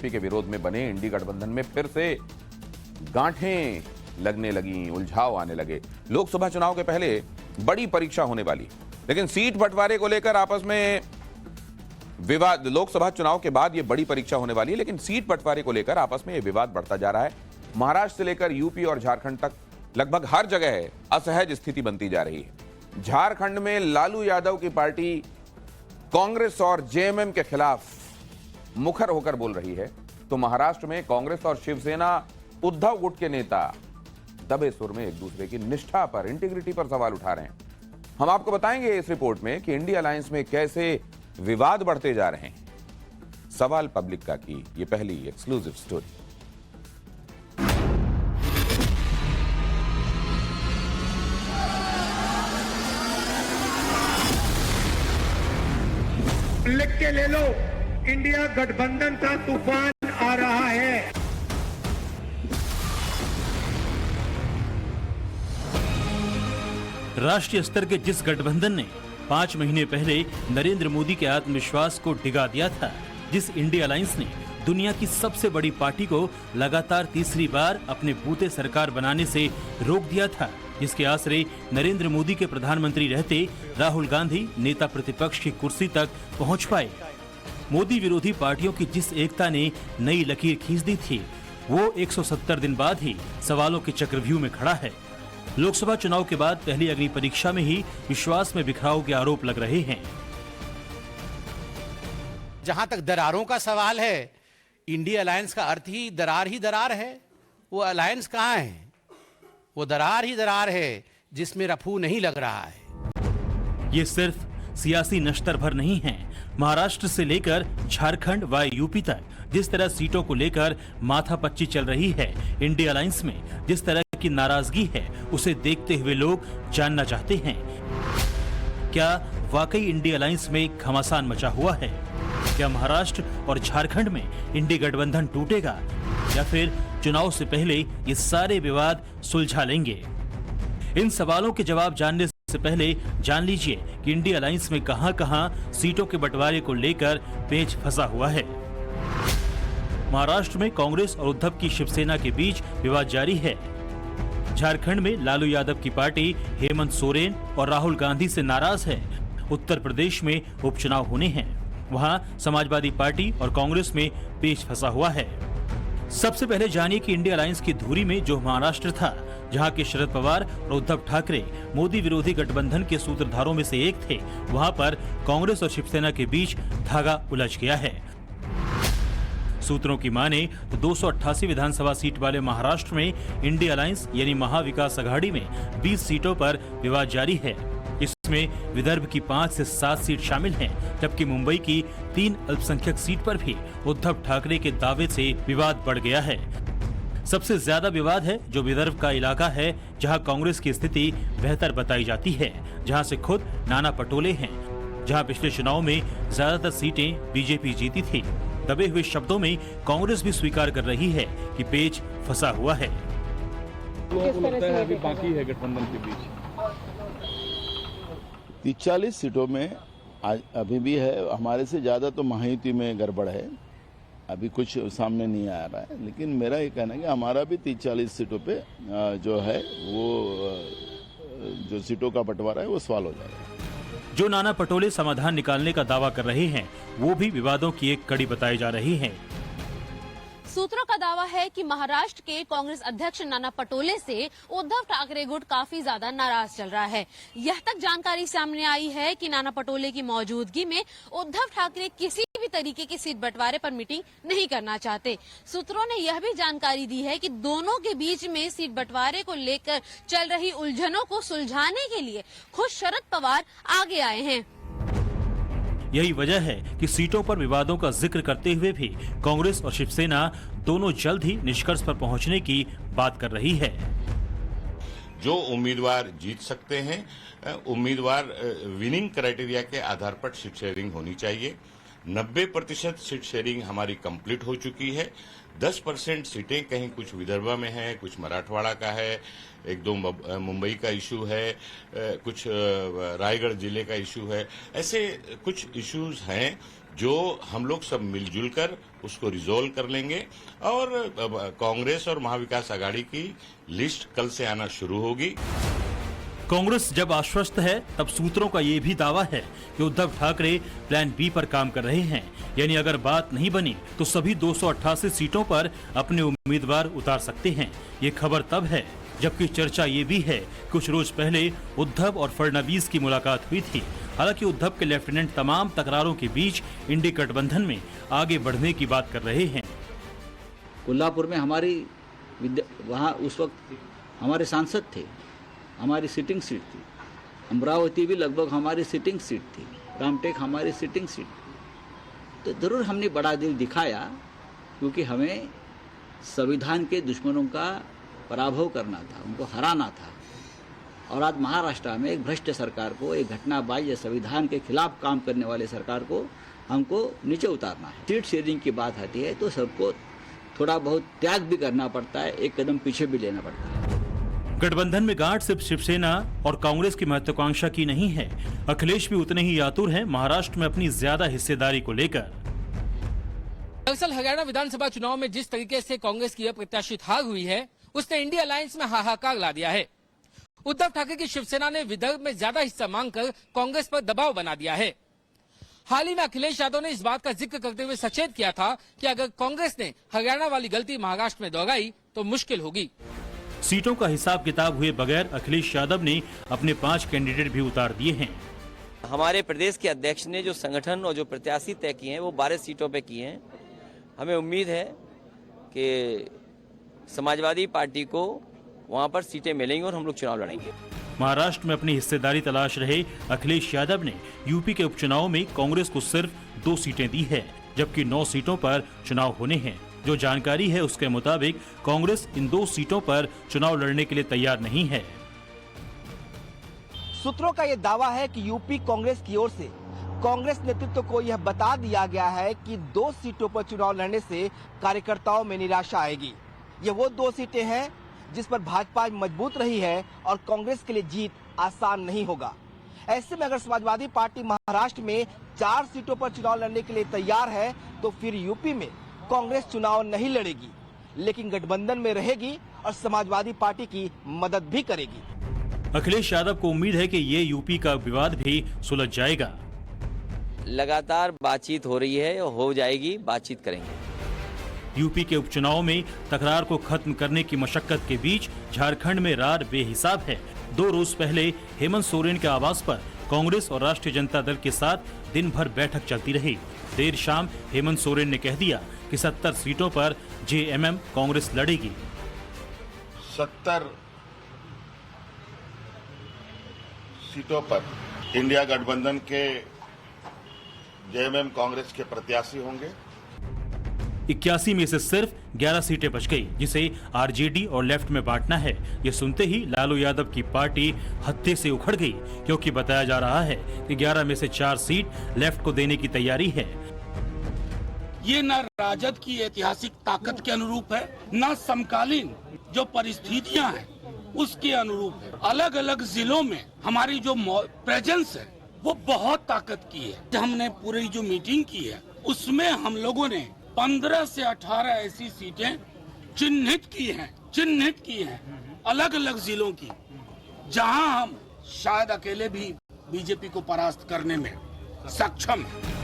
के विरोध में बने इंडी गठबंधन में फिर से गांठें लगने लगी, उलझाव आने लगे। लोकसभा चुनाव के पहले बड़ी परीक्षा होने वाली, लेकिन सीट बंटवारे को लेकर आपस में विवाद। लोकसभा चुनाव के बाद यह बड़ी परीक्षा होने वाली है, लेकिन सीट बंटवारे को लेकर आपस में यह विवाद बढ़ता जा रहा है। महाराष्ट्र से लेकर यूपी और झारखंड तक लगभग हर जगह असहज स्थिति बनती जा रही है। झारखंड में लालू यादव की पार्टी कांग्रेस और जेएमएम के खिलाफ मुखर होकर बोल रही है, तो महाराष्ट्र में कांग्रेस और शिवसेना उद्धव गुट के नेता दबे सुर में एक दूसरे की निष्ठा पर, इंटीग्रिटी पर सवाल उठा रहे हैं। हम आपको बताएंगे इस रिपोर्ट में कि इंडिया अलायंस में कैसे विवाद बढ़ते जा रहे हैं। सवाल पब्लिक का की ये पहली एक्सक्लूसिव स्टोरी। लिख के ले लो, इंडिया गठबंधन का तूफान आ रहा है। राष्ट्रीय स्तर के जिस गठबंधन ने 5 महीने पहले नरेंद्र मोदी के आत्मविश्वास को डिगा दिया था, जिस इंडिया अलायंस ने दुनिया की सबसे बड़ी पार्टी को लगातार तीसरी बार अपने बूते सरकार बनाने से रोक दिया था, जिसके आसरे नरेंद्र मोदी के प्रधानमंत्री रहते राहुल गांधी नेता प्रतिपक्ष की कुर्सी तक पहुंच पाए, मोदी विरोधी पार्टियों की जिस एकता ने नई लकीर खींच दी थी, वो 170 दिन बाद ही सवालों के चक्रव्यूह में खड़ा है। लोकसभा चुनाव के बाद पहली अग्नि परीक्षा में ही विश्वास में बिखराव के आरोप लग रहे हैं। जहां तक दरारों का सवाल है, इंडिया अलायंस का अर्थ ही दरार है। वो अलायंस कहां है? वो दरार ही दरार है जिसमें रफू नहीं लग रहा है। ये सिर्फ सियासी नश्तर भर नहीं है। महाराष्ट्र से लेकर झारखंड व यूपी तक जिस तरह सीटों को लेकर माथापच्ची चल रही है इंडिया अलायंस में, जिस तरह की नाराजगी है, उसे देखते हुए लोग जानना चाहते हैं, क्या वाकई इंडिया अलायंस में घमासान मचा हुआ है? क्या महाराष्ट्र और झारखंड में इंडी गठबंधन टूटेगा, या फिर चुनाव से पहले ये सारे विवाद सुलझा लेंगे? इन सवालों के जवाब जानने से पहले जान लीजिए कि इंडिया अलायंस में कहां-कहां सीटों के बंटवारे को लेकर पेच फंसा हुआ है। महाराष्ट्र में कांग्रेस और उद्धव की शिवसेना के बीच विवाद जारी है। झारखंड में लालू यादव की पार्टी हेमंत सोरेन और राहुल गांधी से नाराज है। उत्तर प्रदेश में उपचुनाव होने हैं, वहां समाजवादी पार्टी और कांग्रेस में पेच फंसा हुआ है। सबसे पहले जानिए कि इंडिया अलायंस की धुरी में जो महाराष्ट्र था, जहां के शरद पवार और उद्धव ठाकरे मोदी विरोधी गठबंधन के सूत्रधारों में से एक थे, वहां पर कांग्रेस और शिवसेना के बीच धागा उलझ गया है। सूत्रों की माने तो 288 विधानसभा सीट वाले महाराष्ट्र में इंडिया अलायंस यानी महाविकास अघाड़ी में 20 सीटों पर विवाद जारी है। इसमें विदर्भ की 5 से 7 सीट शामिल हैं, जबकि मुंबई की 3 अल्पसंख्यक सीट पर भी उद्धव ठाकरे के दावे से विवाद बढ़ गया है। सबसे ज्यादा विवाद है जो विदर्भ का इलाका है, जहां कांग्रेस की स्थिति बेहतर बताई जाती है, जहां से खुद नाना पटोले हैं, जहां पिछले चुनाव में ज्यादातर सीटें बीजेपी जीती थी। दबे हुए शब्दों में कांग्रेस भी स्वीकार कर रही है कि पेच फंसा हुआ है। लोगों को लगता है अभी बाकी है गठबंधन के बीच 40 सीटों में आज अभी भी है। हमारे से ज़्यादा तो महायुति में गड़बड़ है, अभी कुछ सामने नहीं आ रहा है, लेकिन मेरा ये कहना है कि हमारा भी 30-40 सीटों पे जो है वो जो सीटों का बंटवारा है वो सवाल हो जाएगा। जो नाना पटोले समाधान निकालने का दावा कर रहे हैं, वो भी विवादों की एक कड़ी बताई जा रही है। सूत्रों का दावा है कि महाराष्ट्र के कांग्रेस अध्यक्ष नाना पटोले से उद्धव ठाकरे गुट काफी ज्यादा नाराज चल रहा है। यह तक जानकारी सामने आई है कि नाना पटोले की मौजूदगी में उद्धव ठाकरे किसी भी तरीके की सीट बंटवारे पर मीटिंग नहीं करना चाहते। सूत्रों ने यह भी जानकारी दी है कि दोनों के बीच में सीट बंटवारे को लेकर चल रही उलझनों को सुलझाने के लिए खुद शरद पवार आगे आए हैं। यही वजह है कि सीटों पर विवादों का जिक्र करते हुए भी कांग्रेस और शिवसेना दोनों जल्द ही निष्कर्ष पर पहुंचने की बात कर रही है। जो उम्मीदवार जीत सकते हैं, उम्मीदवार विनिंग क्राइटेरिया के आधार पर सीट शेयरिंग होनी चाहिए। 90% सीट शेयरिंग हमारी कंप्लीट हो चुकी है। 10% सीटें कहीं कुछ विदर्भ में है, कुछ मराठवाड़ा का है, एक दो मुंबई का इशू है, कुछ रायगढ़ जिले का इशू है। ऐसे कुछ इश्यूज हैं जो हम लोग सब मिलजुल कर उसको रिजोल्व कर लेंगे और कांग्रेस और महाविकास आघाड़ी की लिस्ट कल से आना शुरू होगी। कांग्रेस जब आश्वस्त है तब सूत्रों का ये भी दावा है कि उद्धव ठाकरे प्लान बी पर काम कर रहे हैं, यानी अगर बात नहीं बनी तो सभी 288 सीटों पर अपने उम्मीदवार उतार सकते हैं। ये खबर तब है जबकि चर्चा ये भी है कुछ रोज पहले उद्धव और फडणवीस की मुलाकात हुई थी। हालांकि उद्धव के लेफ्टिनेंट तमाम तकरारों के बीच इंडी गठबंधन में आगे बढ़ने की बात कर रहे हैं। कोल्हापुर में हमारी वहाँ उस वक्त हमारे सांसद थे, हमारी सिटिंग सीट थी। अमरावती भी लगभग हमारी सिटिंग सीट थी, रामटेक हमारी सिटिंग सीट थी। तो ज़रूर हमने बड़ा दिल दिखाया क्योंकि हमें संविधान के दुश्मनों का पराभव करना था, उनको हराना था। और आज महाराष्ट्र में एक भ्रष्ट सरकार को, एक घटनाबाज या संविधान के खिलाफ काम करने वाले सरकार को हमको नीचे उतारना है। सीट शेयरिंग की बात आती है तो सबको थोड़ा बहुत त्याग भी करना पड़ता है, एक कदम पीछे भी लेना पड़ता है। गठबंधन में गांठ सिर्फ शिवसेना और कांग्रेस की महत्वाकांक्षा की नहीं है, अखिलेश भी उतने ही आतुर हैं महाराष्ट्र में अपनी ज्यादा हिस्सेदारी को लेकर। दरअसल हरियाणा विधानसभा चुनाव में जिस तरीके से कांग्रेस की अप्रत्याशित हार हुई है उसने इंडिया अलायंस में हाहाकार ला दिया है। उद्धव ठाकरे की शिवसेना ने विदर्भ में ज्यादा हिस्सा मांगकर कांग्रेस पर दबाव बना दिया है। हाल ही में अखिलेश यादव ने इस बात का जिक्र करते हुए सचेत किया था कि अगर कांग्रेस ने हरियाणा वाली गलती महाराष्ट्र में दोहराई तो मुश्किल होगी। सीटों का हिसाब किताब हुए बगैर अखिलेश यादव ने अपने 5 कैंडिडेट भी उतार दिए हैं। हमारे प्रदेश के अध्यक्ष ने जो संगठन और जो प्रत्याशी तय किए हैं वो 12 सीटों पे किए हैं। हमें उम्मीद है कि समाजवादी पार्टी को वहां पर सीटें मिलेंगी और हम लोग चुनाव लड़ेंगे। महाराष्ट्र में अपनी हिस्सेदारी तलाश रहे अखिलेश यादव ने यूपी के उपचुनाव में कांग्रेस को सिर्फ 2 सीटें दी है, जबकि 9 सीटों पर चुनाव होने हैं। जो जानकारी है उसके मुताबिक कांग्रेस इन 2 सीटों पर चुनाव लड़ने के लिए तैयार नहीं है। सूत्रों का यह दावा है कि यूपी कांग्रेस की ओर से कांग्रेस नेतृत्व को यह बता दिया गया है कि 2 सीटों पर चुनाव लड़ने से कार्यकर्ताओं में निराशा आएगी। ये वो 2 सीटें हैं जिस पर भाजपा मजबूत रही है और कांग्रेस के लिए जीत आसान नहीं होगा। ऐसे में अगर समाजवादी पार्टी महाराष्ट्र में 4 सीटों पर चुनाव लड़ने के लिए तैयार है तो फिर यूपी में कांग्रेस चुनाव नहीं लड़ेगी, लेकिन गठबंधन में रहेगी और समाजवादी पार्टी की मदद भी करेगी। अखिलेश यादव को उम्मीद है कि ये यूपी का विवाद भी सुलझ जाएगा। लगातार बातचीत हो रही है और हो जाएगी, बातचीत करेंगे। यूपी के उपचुनाव में तकरार को खत्म करने की मशक्कत के बीच झारखंड में रार बेहिसाब है। 2 रोज पहले हेमंत सोरेन के आवास पर कांग्रेस और राष्ट्रीय जनता दल के साथ दिन भर बैठक चलती रही। देर शाम हेमंत सोरेन ने कह दिया कि 70 सीटों पर जेएमएम कांग्रेस लड़ेगी। 70 सीटों पर इंडिया गठबंधन के जेएमएम कांग्रेस के प्रत्याशी होंगे। 81 में से सिर्फ 11 सीटें बच गई, जिसे आरजेडी और लेफ्ट में बांटना है। ये सुनते ही लालू यादव की पार्टी हत्थे से उखड़ गई, क्योंकि बताया जा रहा है कि 11 में से 4 सीट लेफ्ट को देने की तैयारी है। ये न राजद की ऐतिहासिक ताकत के अनुरूप है, न समकालीन जो परिस्थितियां हैं उसके अनुरूप है। अलग अलग जिलों में हमारी जो प्रेजेंस है वो बहुत ताकत की है। हमने पूरी जो मीटिंग की है उसमें हम लोगों ने 15 से 18 ऐसी सीटें चिन्हित की हैं अलग अलग जिलों की, जहां हम शायद अकेले भी बीजेपी को परास्त करने में सक्षम हैं।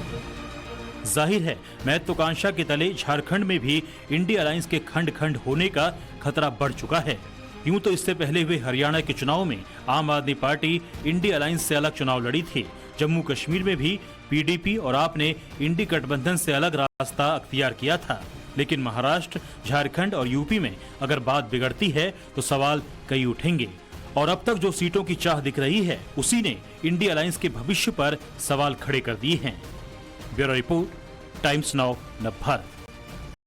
जाहिर है महत्वाकांक्षा के तले झारखंड में भी इंडिया अलायंस के खंड खंड होने का खतरा बढ़ चुका है। यूं तो इससे पहले हुए हरियाणा के चुनाव में आम आदमी पार्टी इंडिया अलायंस से अलग चुनाव लड़ी थी। जम्मू कश्मीर में भी पीडीपी और आप ने इंडी गठबंधन से अलग रास्ता अख्तियार किया था। लेकिन महाराष्ट्र, झारखंड और यूपी में अगर बात बिगड़ती है तो सवाल कई उठेंगे। और अब तक जो सीटों की चाह दिख रही है उसी ने इंडिया अलायंस के भविष्य पर सवाल खड़े कर दिए हैं। ब्यूरो रिपोर्ट, टाइम्स नाउ, नव भारत।